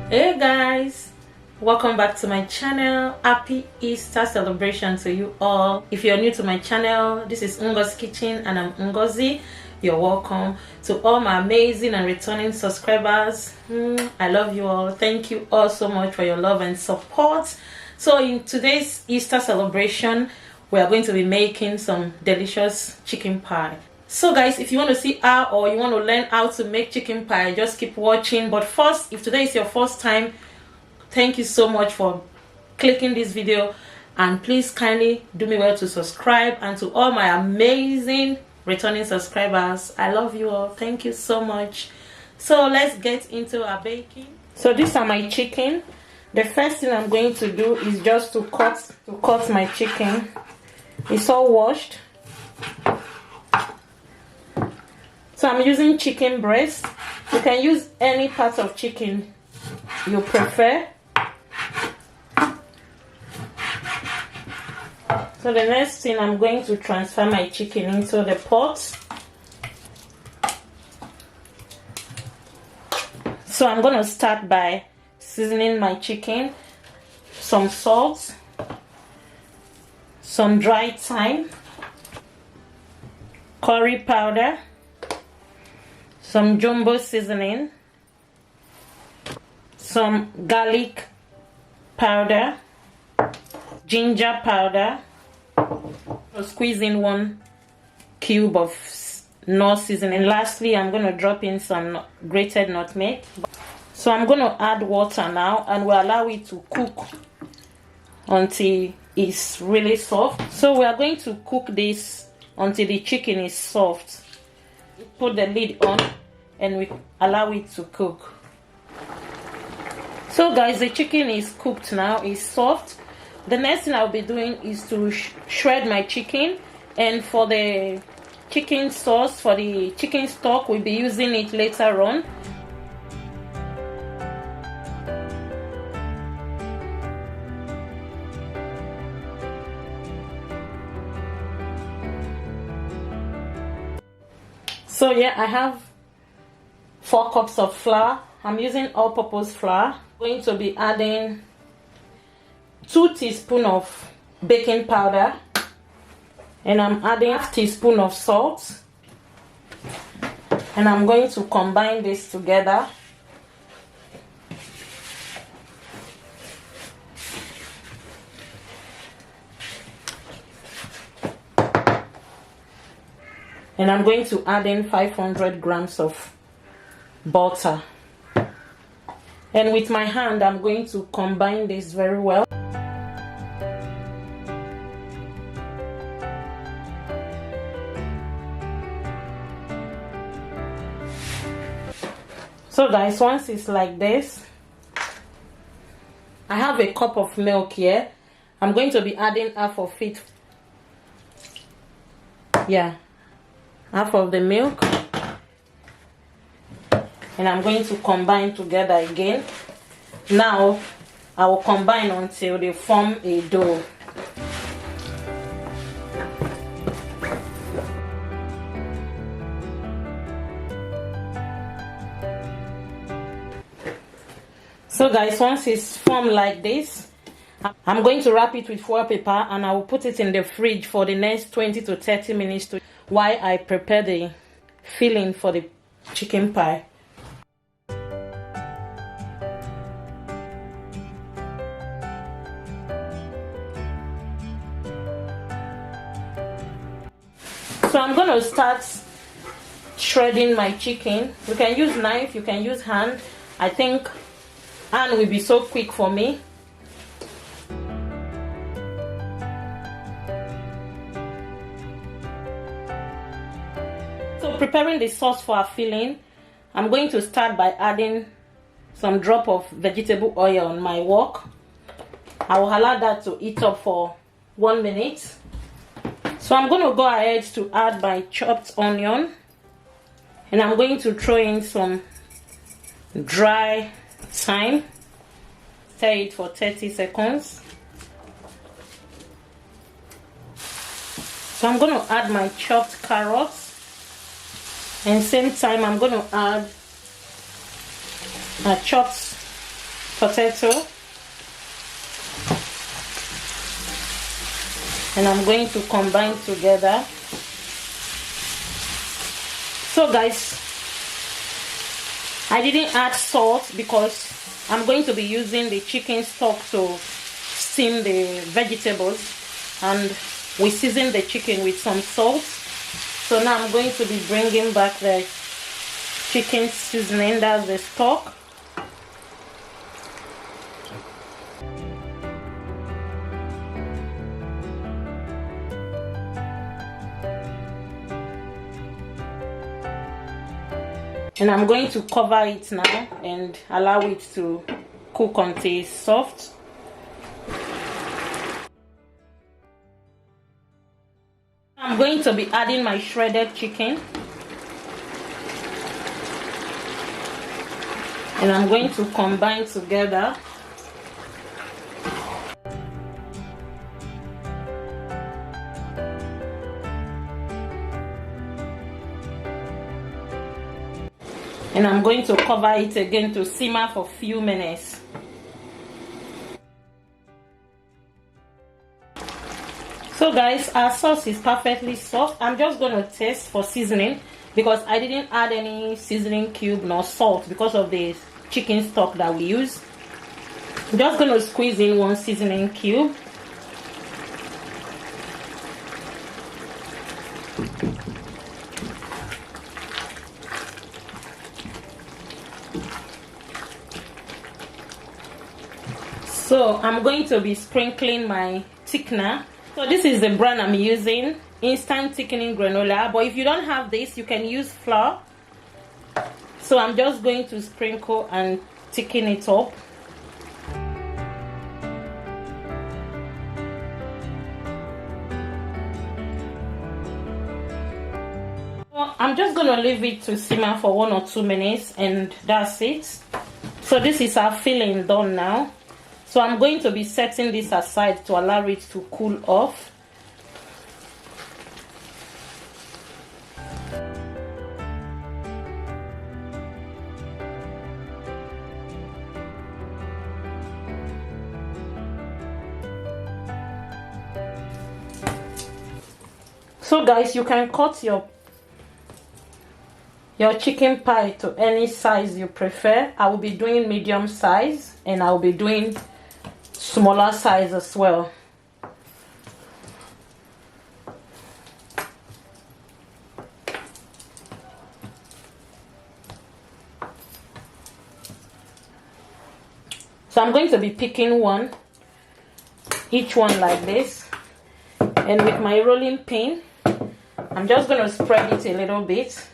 Hey guys, welcome back to my channel. Happy Easter celebration to you all. If you're new to my channel, this is Ngo's Kitchen and I'm Ngozi. You're welcome. To all my amazing and returning subscribers, I love you all. Thank you all so much for your love and support. So in today's Easter celebration, we are going to be making some delicious chicken pie. So guys, if you want to see how or you want to learn how to make chicken pie, just keep watching. But first, if today is your first time, thank you so much for clicking this video, and please kindly do me well to subscribe. And to all my amazing returning subscribers, I love you all. Thank you so much. So let's get into our baking. So these are my chicken. The first thing I'm going to do is just to cut my chicken. It's all washed. So I'm using chicken breast. You can use any part of chicken you prefer. So the next thing, I'm going to transfer my chicken into the pot. So I'm going to start by seasoning my chicken. Some salt, some dry thyme, curry powder, some jumbo seasoning, some garlic powder, ginger powder. I'll squeeze in 1 cube of Knorr seasoning. Lastly, I'm going to drop in some grated nutmeg. So I'm going to add water now, and we'll allow it to cook until it's really soft. So we are going to cook this until the chicken is soft. Put the lid on and we allow it to cook. So guys, the chicken is cooked now, it's soft. The next thing I'll be doing is to shred my chicken, and for the chicken sauce, for the chicken stock, we'll be using it later on. So yeah, I have 4 cups of flour. I'm using all-purpose flour. I'm going to be adding 2 teaspoons of baking powder, and I'm adding 1 teaspoon of salt, and I'm going to combine this together. And I'm going to add in 500 grams of butter. And with my hand, I'm going to combine this very well. So guys, once it's like this, I have a cup of milk here. I'm going to be adding half of it. Yeah, half of the milk. And I'm going to combine together again. Now I will combine until they form a dough. So guys, once it's formed like this, I'm going to wrap it with foil paper, and I will put it in the fridge for the next 20 to 30 minutes while I prepare the filling for the chicken pie. So I'm going to start shredding my chicken. You can use knife, you can use hand. I think hand will be so quick for me. So preparing the sauce for our filling, I'm going to start by adding some drop of vegetable oil on my wok. I will allow that to heat up for 1 minute. So I'm going to go ahead to add my chopped onion, and I'm going to throw in some dry thyme. Stir it for 30 seconds. So I'm going to add my chopped carrots, and same time I'm going to add chopped potato, and I'm going to combine together. So guys, I didn't add salt because I'm going to be using the chicken stock to steam the vegetables, and we season the chicken with some salt. So now I'm going to be bringing back the chicken seasoning, that's the stock. And I'm going to cover it now and allow it to cook until it's soft. I'm going to be adding my shredded chicken. And I'm going to combine together. And I'm going to cover it again to simmer for a few minutes. So guys, our sauce is perfectly soft. I'm just going to taste for seasoning because I didn't add any seasoning cube nor salt because of the chicken stock that we use. I'm just going to squeeze in one seasoning cube. So I'm going to be sprinkling my thickener. So this is the brand I'm using, instant thickening granola, but if you don't have this, you can use flour. So I'm just going to sprinkle and thicken it up. So I'm just going to leave it to simmer for 1 or 2 minutes, and that's it. So this is our filling done now. So I'm going to be setting this aside to allow it to cool off. So guys, you can cut your chicken pie to any size you prefer. I will be doing medium size, and I will be doing smaller size as well. So I'm going to be picking one, each one like this, and with my rolling pin I'm just going to spread it a little bit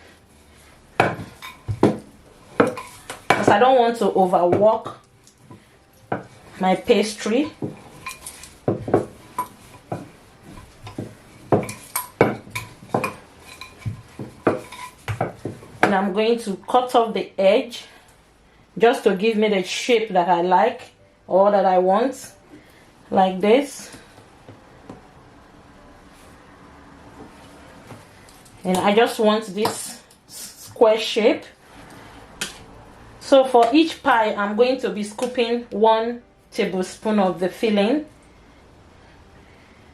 because I don't want to overwork my pastry. And I'm going to cut off the edge just to give me the shape that I like or that I want, like this. And I just want this square shape. So for each pie I'm going to be scooping 1 tablespoon of the filling,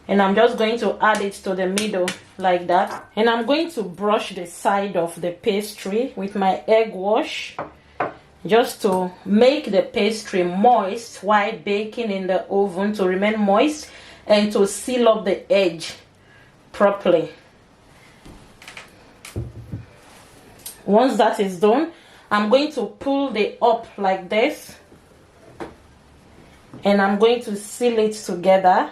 and I'm just going to add it to the middle like that. And I'm going to brush the side of the pastry with my egg wash just to make the pastry moist while baking in the oven, to remain moist and to seal up the edge properly. Once that is done, I'm going to pull the up like this, and I'm going to seal it together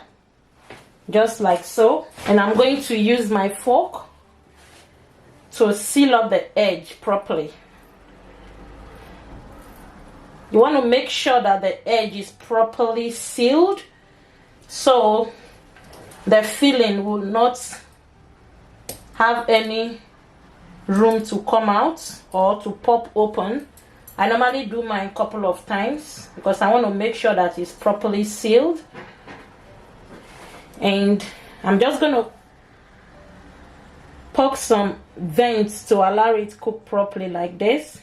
just like so. And I'm going to use my fork to seal up the edge properly. You want to make sure that the edge is properly sealed so the filling will not have any room to come out or to pop open. I normally do mine a couple of times because I want to make sure that it's properly sealed. And I'm just going to poke some vents to allow it to cook properly like this.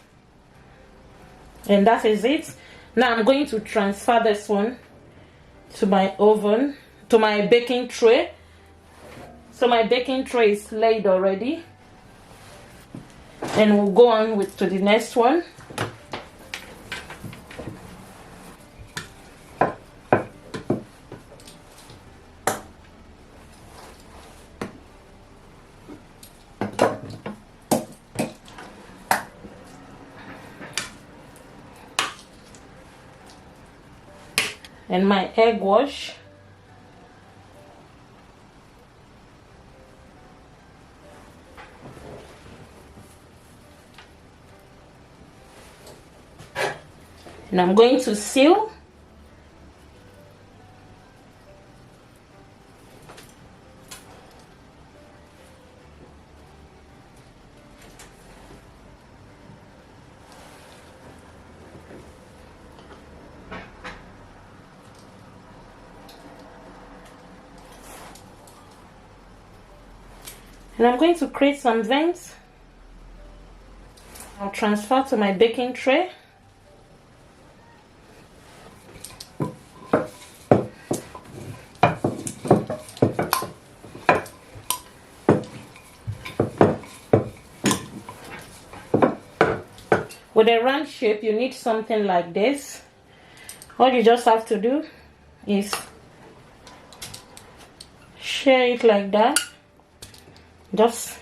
And that is it. Now I'm going to transfer this one to my oven, to my baking tray. So my baking tray is laid already, and we'll go on to the next one. And my egg wash. And I'm going to seal. And I'm going to create some vents. I'll transfer to my baking tray. With a round shape, you need something like this. All you just have to do is share it like that. Just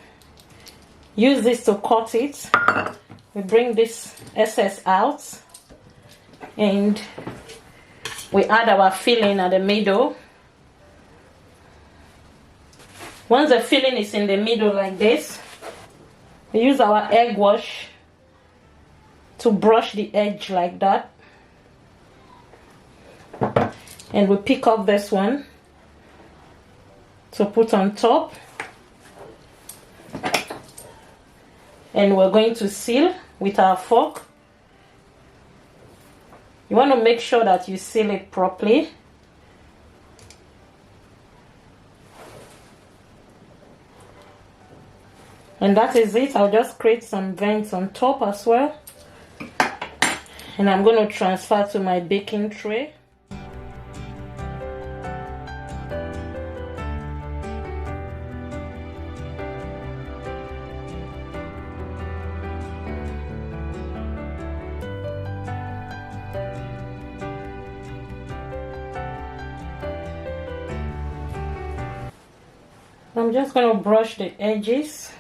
use this to cut it. We bring this excess out and we add our filling at the middle. Once the filling is in the middle like this, we use our egg wash to brush the edge like that, and we pick up this one to put on top, and we're going to seal with our fork. You want to make sure that you seal it properly. And that is it. I'll just create some vents on top as well. And I'm going to transfer to my baking tray. I'm just going to brush the edges.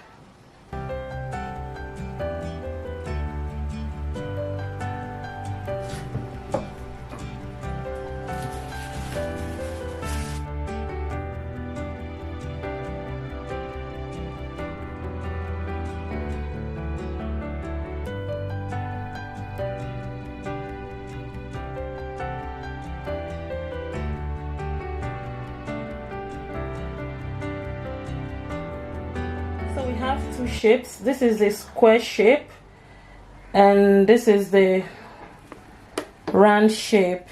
So we have two shapes. This is the square shape and this is the round shape.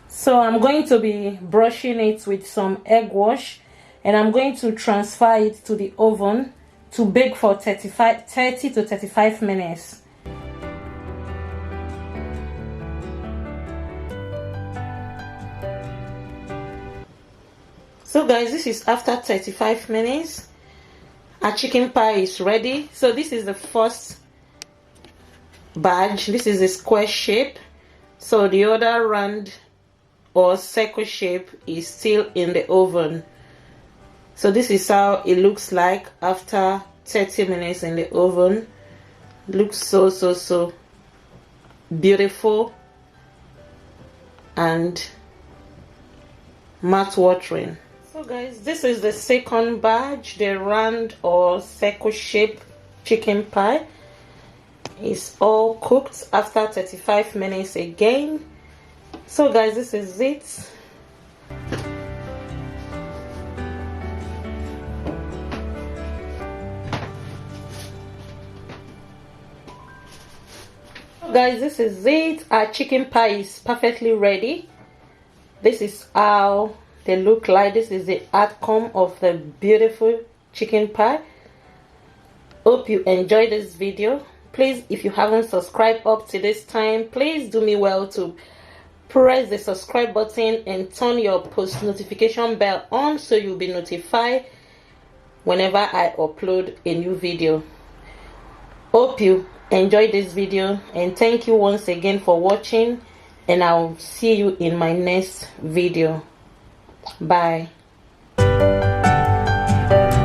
So I'm going to be brushing it with some egg wash and I'm going to transfer it to the oven to bake for 30 to 35 minutes. So guys, this is after 35 minutes. Our chicken pie is ready. So this is the first batch. This is a square shape. So the other round or circle shape is still in the oven. So this is how it looks like after 30 minutes in the oven. Looks so beautiful and mouth-watering. So guys, this is the second batch, the round or circle shape chicken pie. It's all cooked after 35 minutes again. So guys, this is it. So guys, this is it. Our chicken pie is perfectly ready. This is how they look like. This is the outcome of the beautiful chicken pie. Hope you enjoyed this video. Please, if you haven't subscribed up to this time, please do me well to press the subscribe button and turn your post notification bell on so you'll be notified whenever I upload a new video. Hope you enjoyed this video, and thank you once again for watching, and I'll see you in my next video. Bye.